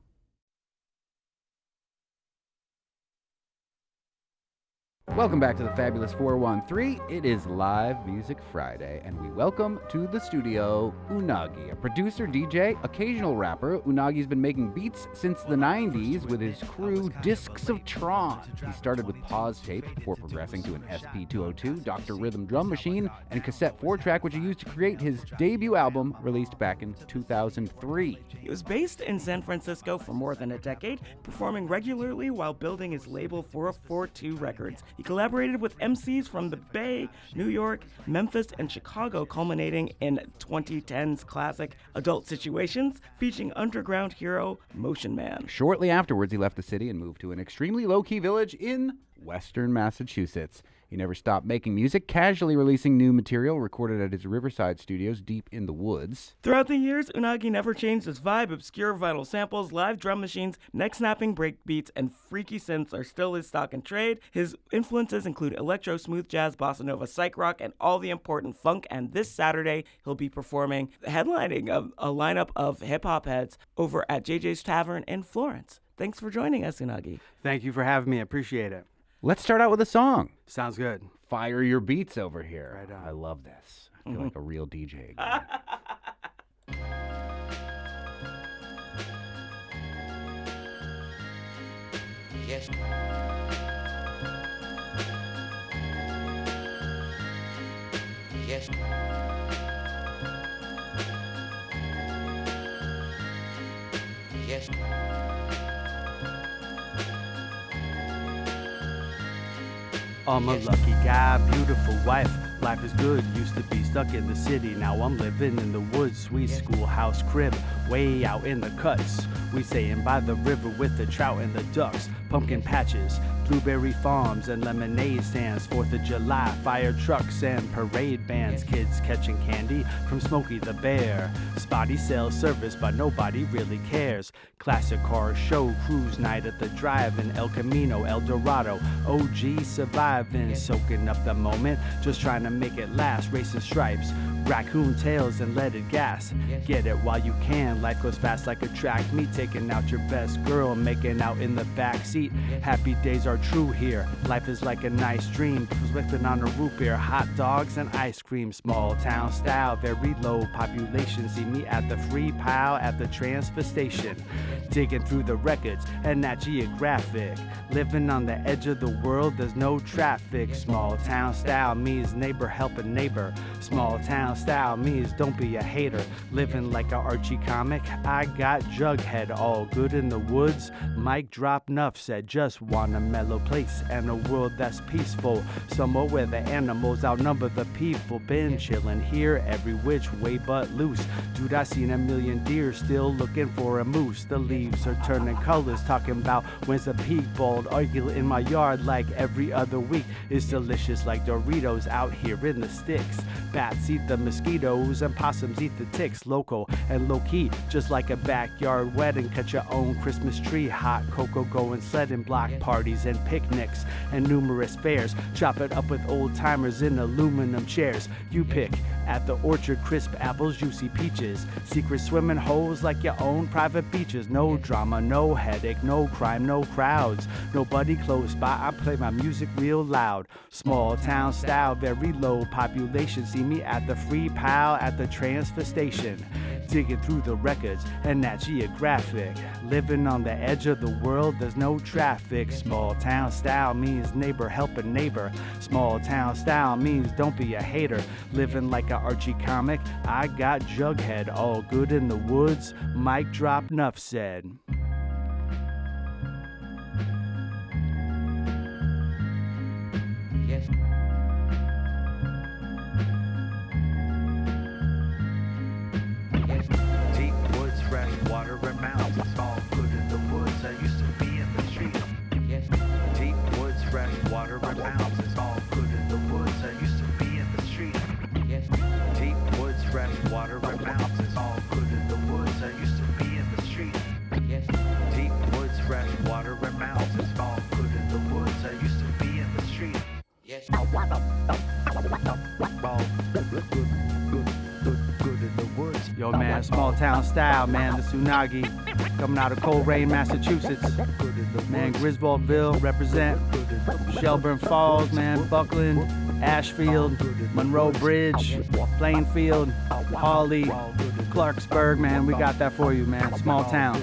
Welcome back to the Fabulous 413. It is Live Music Friday, and we welcome to the studio Unagi, a producer, DJ, occasional rapper. Unagi's been making beats since the 90s with his crew Discs of Tron. He started with pause tapes before progressing to an SP202, Dr. Rhythm drum machine, and a cassette 4-track, which he used to create his debut album released back in 2003. He was based in San Francisco for more than a decade, performing regularly while building his label 442 Records. He collaborated with MCs from the Bay, New York, Memphis, and Chicago, culminating in 2010's classic Adult Situations, featuring underground hero Motion Man. Shortly afterwards, he left the city and moved to an extremely low-key village in Western Massachusetts. He never stopped making music, casually releasing new material recorded at his Riverside studios deep in the woods. Throughout the years, Unagi never changed his vibe. Obscure vinyl samples, live drum machines, neck-snapping break beats, and freaky synths are still his stock in trade. His influences include electro, smooth jazz, bossa nova, psych rock, and all the important funk. And this Saturday, he'll be performing, headlining a lineup of hip-hop heads over at JJ's Tavern in Florence. Thanks for joining us, Unagi. Thank you for having me. I appreciate it. Let's start out with a song. Sounds good. Fire your beats over here. Right on. I love this. I feel like a real DJ again. Yes. Yes. Yes. I'm a lucky guy, beautiful wife. Life is good, used to be stuck in the city. Now I'm living in the woods, sweet schoolhouse crib, way out in the cuts. We staying by the river with the trout and the ducks. Pumpkin patches, blueberry farms and lemonade stands. 4th of July, fire trucks and parade bands. Kids catching candy from Smokey the Bear. Spotty sells service, but nobody really cares. Classic car show, cruise night at the drive-in. El Camino, El Dorado, OG surviving. Soaking up the moment, just trying to make it last. Racing stripes, raccoon tails and leaded gas. Get it while you can, life goes fast like a track meet. Taking out your best girl, making out in the back seat. Happy days are true here, life is like a nice dream. Whipping on a root beer, hot dogs and ice cream. Small town style, very low population. See me at the free pile at the transfer station. Digging through the records and that geographic. Living on the edge of the world, there's no traffic. Small town style means neighbor helping neighbor. Small town style means don't be a hater. Living like a Archie comic, I got Jughead. All good in the woods, mic drop nuff said. Just want a mellow place and a world that's peaceful. Somewhere where the animals outnumber the people. Been chilling here every which way but loose. Dude, I seen a million deer still looking for a moose. The leaves are turning colors, talking about when's the peak. Bald eagle in my yard like every other week. It's delicious like Doritos out here in the sticks. Bats eat the mosquitoes and possums eat the ticks. Local and low-key, just like a backyard wedding. Cut your own Christmas tree, hot cocoa going sledding. Block parties and picnics and numerous fairs. Chop it up with old timers in aluminum chairs. You pick at the orchard, crisp apples, juicy peaches. Secret swimming holes like your own private beaches. No drama, no headache, no crime, no crowds. Nobody close by, I play my music real loud. Small town style, very low population. See me at the free pile at the transfer station. Digging through the records and that geographic. Living on the edge of the world, there's no traffic. Small town style means neighbor helping neighbor. Small town style means don't be a hater. Living like a Archie comic, I got Jughead. All good in the woods, mic drop nuff said. Yes. Yes. Deep woods, fresh water and mountains. It's all good in the woods. I used to be in the street. Yes. Deep woods, fresh water and mountains. It's all good in the woods. I used to be in the street. Yes. Deep woods, fresh water and mountains. It's all good in the woods. I used to be in the street. Yes. Deep woods. that small town style, man. This Unagi coming out of Coleraine, Massachusetts. Man, Griswoldville represent. Shelburne Falls, man. Buckland, Ashfield, Monroe Bridge, Plainfield, Hawley, Clarksburg, man. We got that for you, man. Small town.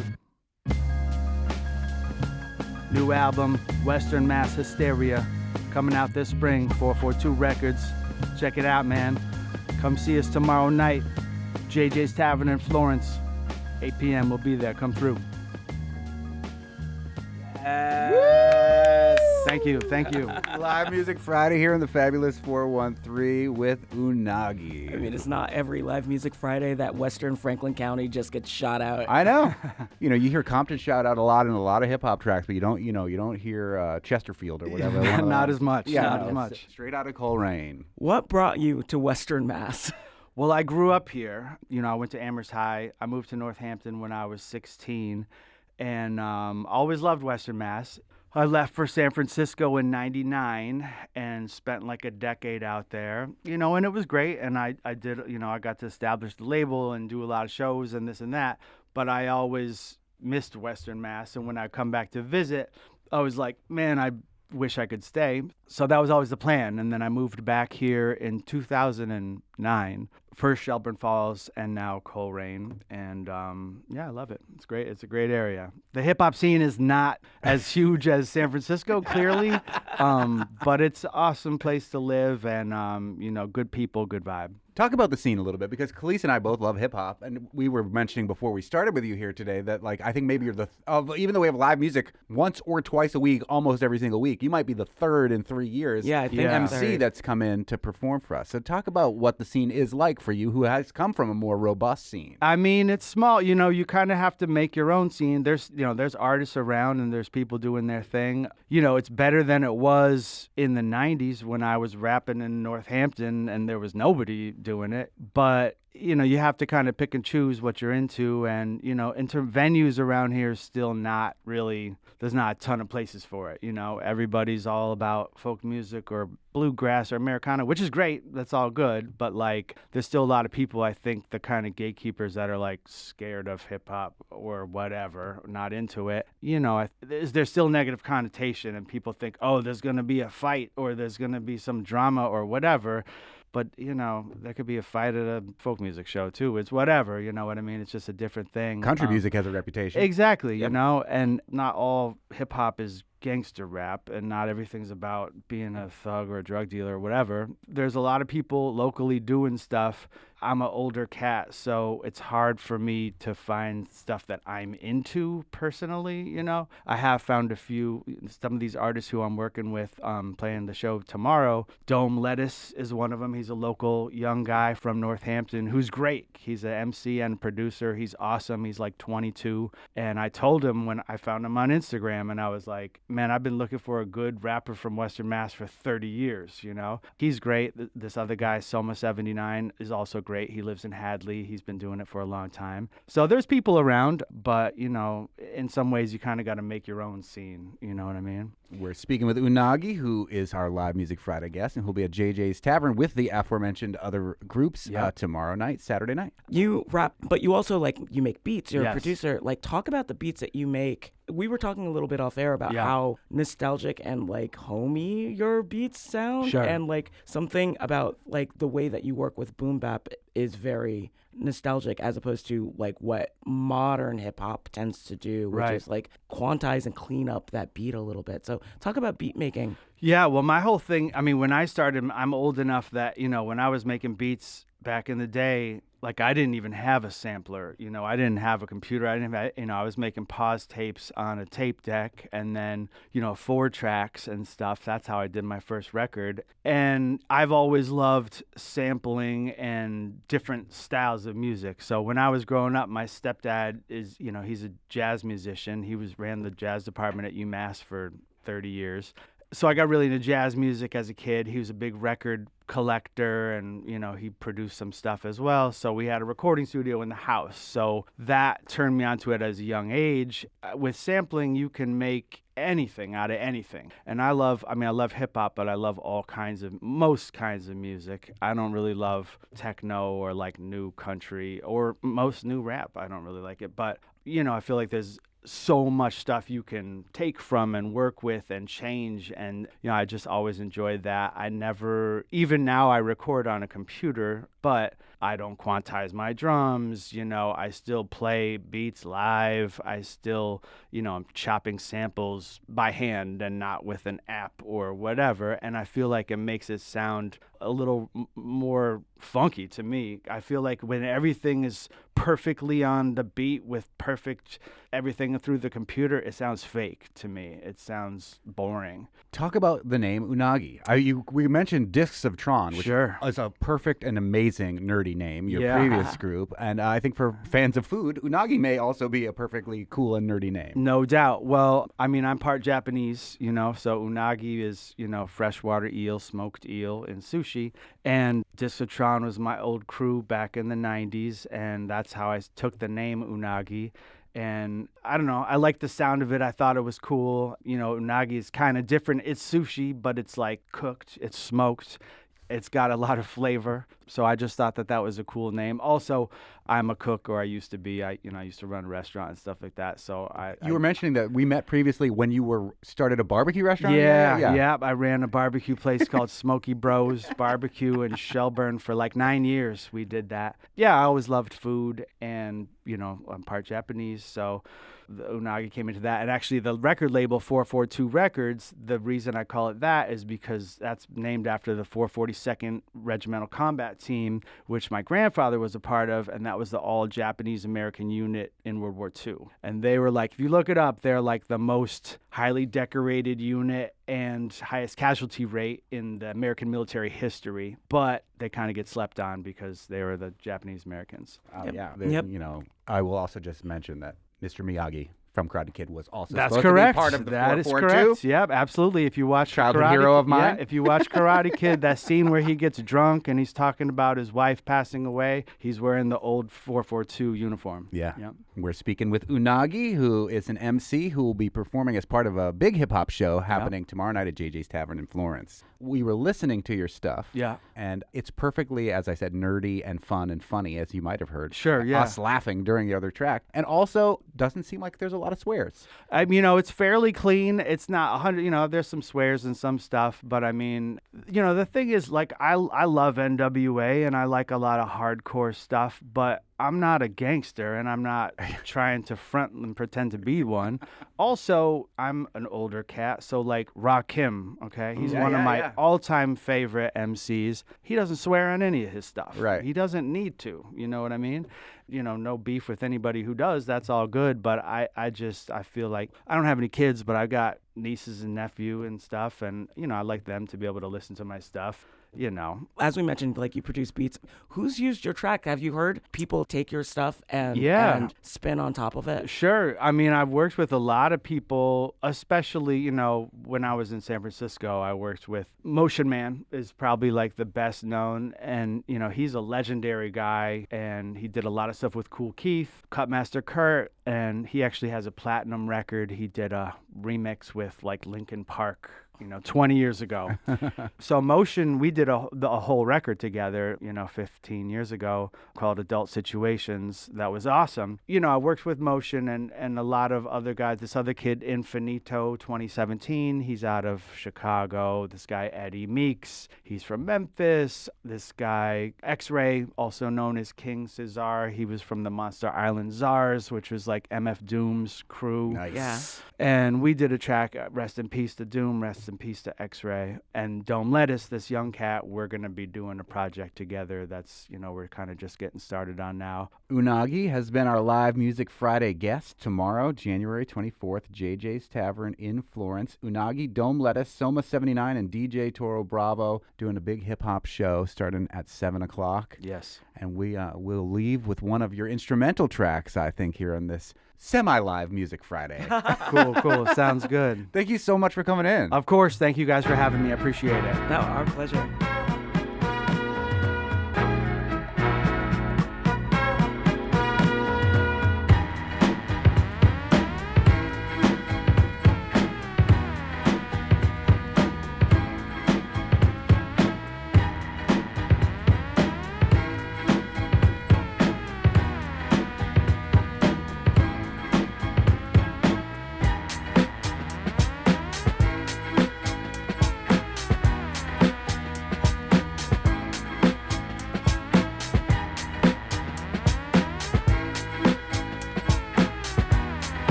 New album, Western Mass Hysteria, coming out this spring, 442 Records. Check it out, man. Come see us tomorrow night. JJ's Tavern in Florence. 8 p.m. We'll be there. Come through. Yes. Thank you. Thank you. Live Music Friday here in the fabulous 413 with Unagi. I mean, it's not every Live Music Friday that Western Franklin County just gets shot out. I know. You hear Compton shout out a lot in a lot of hip hop tracks, but you don't hear Chesterfield or whatever. Not as much. Yeah, not as much. Straight out of Coleraine. What brought you to Western Mass? Well, I grew up here. I went to Amherst High. I moved to Northampton when I was 16, and always loved Western Mass. I left for San Francisco in '99 and spent like a decade out there, and it was great. And I did, I got to establish the label and do a lot of shows and this and that. But I always missed Western Mass. And when I come back to visit, I was like, man, I wish I could stay. So that was always the plan. And then I moved back here in 2009, first Shelburne Falls and now Coleraine. And yeah, I love it. It's great. It's a great area. The hip hop scene is not as huge as San Francisco, clearly, but it's an awesome place to live and, good people, good vibe. Talk about the scene a little bit, because Khalees and I both love hip hop, and we were mentioning before we started with you here today that, like, I think maybe you're even though we have live music once or twice a week, almost every single week, you might be the third in 3 years. Yeah, I think MC that's come in to perform for us. So talk about what the scene is like for you, who has come from a more robust scene. I mean, it's small. You kind of have to make your own scene. There's artists around and there's people doing their thing. It's better than it was in the 90s when I was rapping in Northampton and there was nobody doing it. But you have to kind of pick and choose what you're into, and venues around here is still not really, there's not a ton of places for it. Everybody's all about folk music or bluegrass or Americana, which is great, that's all good, but like there's still a lot of people, I think, the kind of gatekeepers that are like scared of hip hop or whatever, not into it. There's still negative connotation, and people think, oh, there's going to be a fight or there's going to be some drama or whatever. But, there could be a fight at a folk music show, too. It's whatever, you know what I mean? It's just a different thing. Country music has a reputation. Exactly, yep. And not all hip-hop is gangster rap, and not everything's about being a thug or a drug dealer or whatever. There's a lot of people locally doing stuff. I'm an older cat, so it's hard for me to find stuff that I'm into personally, I have found some of these artists who I'm working with playing the show tomorrow. Dome Lettuce is one of them. He's a local young guy from Northampton who's great. He's an MC and producer. He's awesome. He's like 22. And I told him when I found him on Instagram, and I was like, man, I've been looking for a good rapper from Western Mass for 30 years, He's great. This other guy, Soma79, is also great. He lives in Hadley. He's been doing it for a long time. So there's people around, but, in some ways you kind of got to make your own scene. You know what I mean? We're speaking with Unagi, who is our Live Music Friday guest, and who'll be at JJ's Tavern with the aforementioned other groups tomorrow night, Saturday night. You rap, but you also, you make beats. You're Yes. a producer. Talk about the beats that you make. We were talking a little bit off air about how nostalgic and, homey your beats sound. Sure. And, something about, the way that you work with boom bap is very nostalgic, as opposed to, what modern hip-hop tends to do, which is, quantize and clean up that beat a little bit. So talk about beat making. Yeah, well, my whole thing, when I started, I'm old enough that, when I was making beats back in the day, I didn't even have a sampler, I didn't have a computer. I didn't have, I was making pause tapes on a tape deck and then, 4 tracks and stuff. That's how I did my first record. And I've always loved sampling and different styles of music. So when I was growing up, my stepdad is, he's a jazz musician. He ran the jazz department at UMass for 30 years. So I got really into jazz music as a kid. He was a big record collector, and he produced some stuff as well. So we had a recording studio in the house. So that turned me onto it as a young age. With sampling, you can make anything out of anything. And I love hip hop, but I love most kinds of music. I don't really love techno or like new country or most new rap. I don't really like it, but I feel like there's so much stuff you can take from and work with and change, and I just always enjoyed that. Even now I record on a computer, but I don't quantize my drums. I still play beats live. I still, I'm chopping samples by hand and not with an app or whatever, and I feel like it makes it sound a little more funky to me. I feel like when everything is perfectly on the beat with perfect everything through the computer, it sounds fake to me. It sounds boring. Talk about the name Unagi. We mentioned Discs of Tron, which is a perfect and amazing nerdy name, your previous group. And I think for fans of food, Unagi may also be a perfectly cool and nerdy name. No doubt. Well, I'm part Japanese, so Unagi is, freshwater eel, smoked eel in sushi. And Discs of Tron was my old crew back in the 90s, and that's how I took the name Unagi. And I don't know, I liked the sound of it. I thought it was cool. Unagi is kind of different. It's sushi, but it's like cooked, it's smoked. It's got a lot of flavor. So I just thought that was a cool name. Also, I'm a cook, or I used to be. I used to run a restaurant and stuff like that. So You were mentioning that we met previously when you started a barbecue restaurant? Yeah. I ran a barbecue place called Smoky Bros Barbecue in Shelburne for like 9 years. We did that. Yeah, I always loved food, and I'm part Japanese, so the Unagi came into that. And actually the record label 442 Records, the reason I call it that is because that's named after the 442nd Regimental Combat Team, which my grandfather was a part of, and that was the all Japanese American unit in World War II. And they were like, if you look it up, they're like the most highly decorated unit and highest casualty rate in the American military history, but they kind of get slept on because they were the Japanese Americans. I will also just mention that Mr. Miyagi from Karate Kid was also That's supposed correct. to be part of the That is 442. correct. Yep, absolutely. If you watch Childhood Karate, hero of mine. Yeah, if you watch Karate Kid, that scene where he gets drunk and he's talking about his wife passing away, he's wearing the old 442 uniform. Yeah. Yep. We're speaking with Unagi, who is an MC who will be performing as part of a big hip-hop show happening tomorrow night at JJ's Tavern in Florence. We were listening to your stuff. Yeah. And it's perfectly, as I said, nerdy and fun and funny, as you might have heard. Sure, yeah. Us laughing during the other track. And also, doesn't seem like there's a lot of swears. It's fairly clean. It's not 100, there's some swears and some stuff, but the thing is, like, I love NWA and I like a lot of hardcore stuff, but I'm not a gangster and I'm not trying to front and pretend to be one. Also, I'm an older cat, so like Rakim, okay? He's one of my all-time favorite MCs. He doesn't swear on any of his stuff. Right. He doesn't need to, you know what I mean? No beef with anybody who does, that's all good, but I feel like I don't have any kids, but I've got nieces and nephew and stuff, and I like them to be able to listen to my stuff. As we mentioned, like, you produce beats. Who's used your track? Have you heard people take your stuff and spin on top of it? Sure. I've worked with a lot of people, especially, when I was in San Francisco, I worked with Motion Man is probably like the best known. And, he's a legendary guy, and he did a lot of stuff with Kool Keith, Cutmaster Kurt, and he actually has a platinum record. He did a remix with like Linkin Park, 20 years ago. So Motion, we did a whole record together, 15 years ago called Adult Situations. That was awesome. I worked with Motion and a lot of other guys. This other kid, Infinito 2017, he's out of Chicago. This guy, Eddie Meeks, he's from Memphis. This guy, X-Ray, also known as King Cesar, he was from the Monster Island Czars, which was like MF Doom's crew. Nice. Yeah. And we did a track, Rest in Peace to Doom, Rest in Peace to X-Ray. And Dome Lettuce, this young cat, we're going to be doing a project together that's, we're kind of just getting started on now. Unagi has been our live Music Friday guest tomorrow, January 24th, JJ's Tavern in Florence. Unagi, Dome Lettuce, Soma 79, and DJ Toro Bravo doing a big hip-hop show starting at 7 o'clock. Yes. And we will leave with one of your instrumental tracks, I think, here on this semi-live Music Friday. Cool. Sounds good. Thank you so much for coming in. Of course. Thank you guys for having me. I appreciate it. No, our pleasure.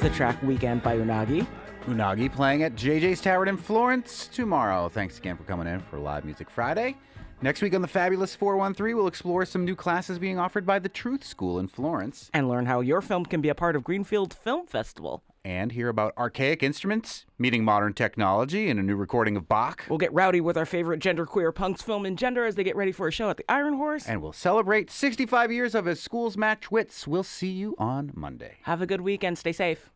The track Weekend by Unagi. Unagi playing at JJ's Tavern in Florence tomorrow. Thanks again for coming in for Live Music Friday. Next week on the Fabulous 413, we'll explore some new classes being offered by the Truth School in Florence. And learn how your film can be a part of Greenfield Film Festival. And hear about archaic instruments, meeting modern technology, and a new recording of Bach. We'll get rowdy with our favorite genderqueer punks, Film and Gender, as they get ready for a show at the Iron Horse. And we'll celebrate 65 years of As Schools Match Wits. We'll see you on Monday. Have a good weekend. Stay safe.